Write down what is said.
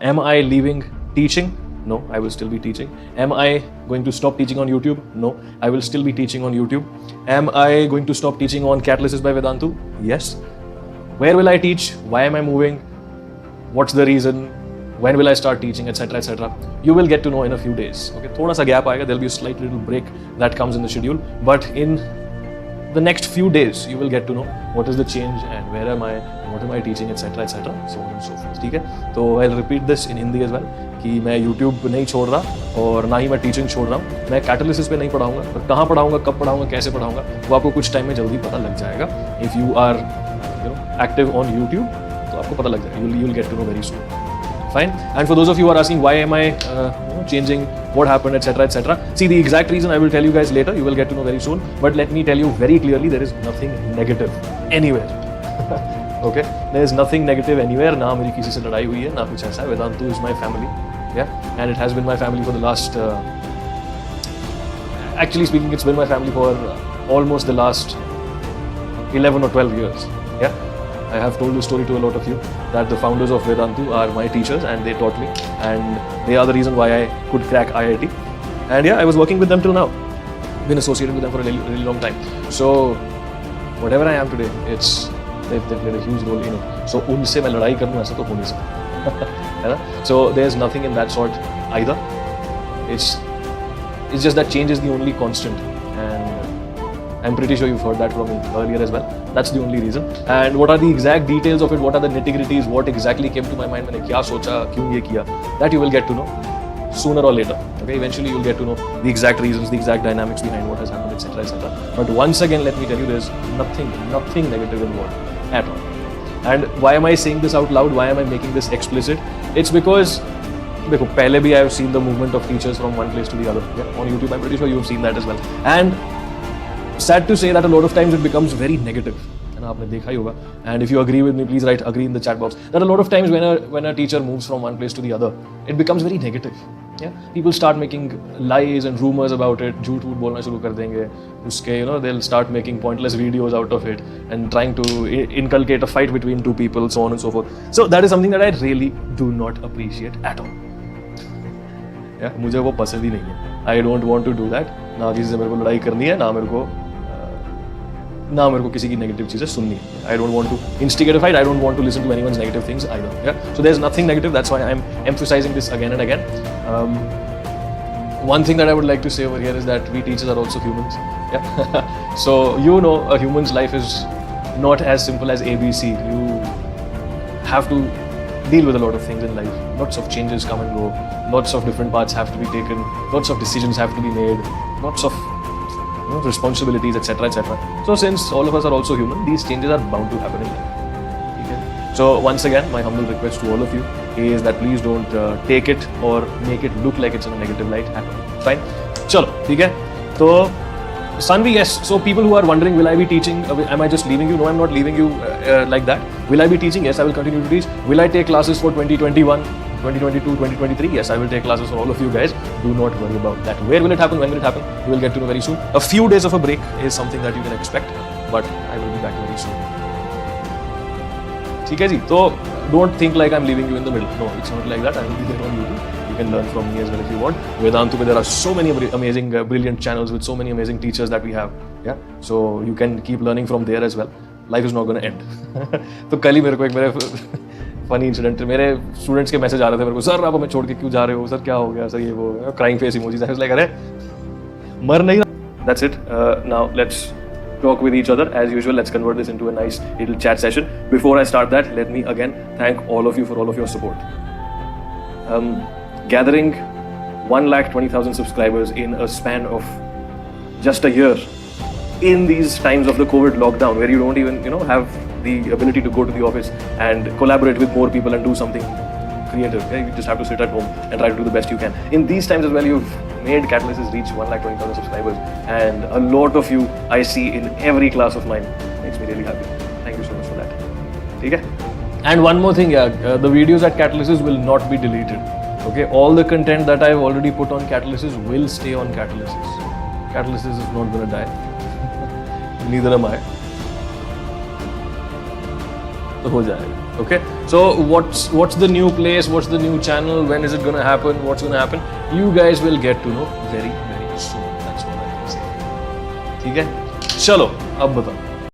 Am I leaving teaching? No, I will still be teaching. Am I going to stop teaching on YouTube? No, I will still be teaching on YouTube. Am I going to stop teaching on Catalysis by Vedantu? Yes. Where will I teach? Why am I moving? What's the reason? When will I start teaching, etc., etc. You will get to know in a few days. Okay, थोड़ा सा gap आएगा. There'll be a slight little break that comes in the schedule, but in the next few days you will get to know what is the change and where am I, what am I teaching, etc., etc., so on and so forth. ठीक है? तो I'll repeat this in Hindi as well कि मैं YouTube नहीं छोड़ रहा और ना ही मैं teaching छोड़ रहा हूँ. मैं Catalysis पे नहीं पढ़ाऊंगा, पर कहाँ पढ़ाऊंगा, कब पढ़ाऊंगा, कैसे पढ़ाऊंगा, वो आपको कुछ टाइम में जल्दी पता लग जाएगा. If you are active on YouTube, तो आपको पता लग जाएगा. You'll get to know very soon. Fine. And for those of you who are asking why am I changing, what happened, etc., etc. See, the exact reason I will tell you guys later. You will get to know very soon. But let me tell you very clearly, there is nothing negative anywhere. Okay? There is nothing negative anywhere. ना मेरी किसी से लड़ाई हुई है, ना कुछ ऐसा. Vedantu is my family. Yeah, and it has been my family for the last. Actually speaking, it's been my family for almost the last 11 or 12 years. Yeah. I have told this story to a lot of you that the founders of Vedantu are my teachers and they taught me and they are the reason why I could crack IIT. And yeah, I was working with them till now. Been associated with them for a really long time. So whatever I am today, they've played a huge role in it. So उनसे मैं लड़ाई करूँ ऐसा तो हो नहीं सकता, है ना? So there's nothing in that sort either. It's just that change is the only constant and I'm pretty sure you've heard that from me earlier as well. That's the only reason. And what are the exact details of it? What are the nitty-gritties? What exactly came to my mind? मैंने क्या सोचा, क्यों ये किया? That you will get to know sooner or later. Okay, eventually you'll get to know the exact reasons, the exact dynamics behind what has happened, etc., etc. But once again, let me tell you, there's nothing negative involved at all. And why am I saying this out loud? Why am I making this explicit? It's because देखो पहले भी I have seen the movement of teachers from one place to the other. Yeah? On YouTube, I'm pretty sure you've seen that as well. And sad to say that a lot of times it becomes very negative. And आपने देखा ही होगा. And if you agree with me, please write agree in the chat box. That a lot of times when a teacher moves from one place to the other, it becomes very negative. Yeah, people start making lies and rumors about it. झूठ बोलना शुरू कर देंगे. उसके they'll start making pointless videos out of it and trying to inculcate a fight between two people, so on and so forth. So that is something that I really do not appreciate at all. Yeah, मुझे वो पसंद ही नहीं है. I don't want to do that. ना किसी से मेरे को लड़ाई करनी है, ना मेरे को किसी की नेगेटिव चीज़ें सुननी है. I don't want to instigate a fight. I don't want to listen to anyone's negative things either. Yeah. So there's nothing negative. That's why I'm emphasizing this again and again. One thing that I would like to say over here is that we teachers are also humans. Yeah. So a human's life is not as simple as ABC. You have to deal with a lot of things in life. Lots of changes come and go. Lots of different paths have to be taken. Lots of decisions have to be made. Lots of responsibilities, etc., etc. So since all of us are also human, these changes are bound to happen in life. Okay? So once again, my humble request to all of you is that please don't take it or make it look like it's in a negative light. Fine. Chalo, ठीक है? तो Sanvi, yes. So people who are wondering, will I be teaching? Am I just leaving you? No, I'm not leaving you like that. Will I be teaching? Yes, I will continue to teach. Will I take classes for 2021? 2022, 2023, yes, I will take classes for all of you guys. Do not worry about that. Where will it happen? When will it happen? You will get to know very soon. A few days of a break is something that you can expect, but I will be back very soon. ठीक है जी? So don't think like I'm leaving you in the middle. No, it's not like that. I will be there on YouTube. You can learn from me as well if you want. Vedantu, there are so many amazing, brilliant channels with so many amazing teachers that we have. Yeah, so you can keep learning from there as well. Life is not going to end. तो कल ही मेरे को एक funny incident, मेरे students के message आ रहे थे मेरे को, सर आप हमें छोड़ के क्यों जा रहे हो, सर क्या हो गया, सर ये वो crying face emojis. I was like अरे मर नहीं रहा. That's it. Now let's talk with each other as usual. Let's convert this into a nice little chat session. Before I start that, let me again thank all of you for all of your support. Gathering 1,20,000 subscribers in a span of just a year in these times of the COVID lockdown, where you don't even have the ability to go to the office and collaborate with more people and do something creative. Okay? You just have to sit at home and try to do the best you can. In these times as well, you've made Catalysis reach 1,20,000 subscribers, and a lot of you I see in every class of mine. Makes me really happy. Thank you so much for that. Okay? And one more thing, the videos at Catalysis will not be deleted. Okay, all the content that I've already put on Catalysis will stay on Catalysis. Catalysis is not gonna die. Neither am I. तो हो जाएगा. Okay, so what's the new place, what's the new channel, when is it gonna happen, what's gonna happen, you guys will get to know very very soon. That's what I can say. ठीक है, चलो अब बताओ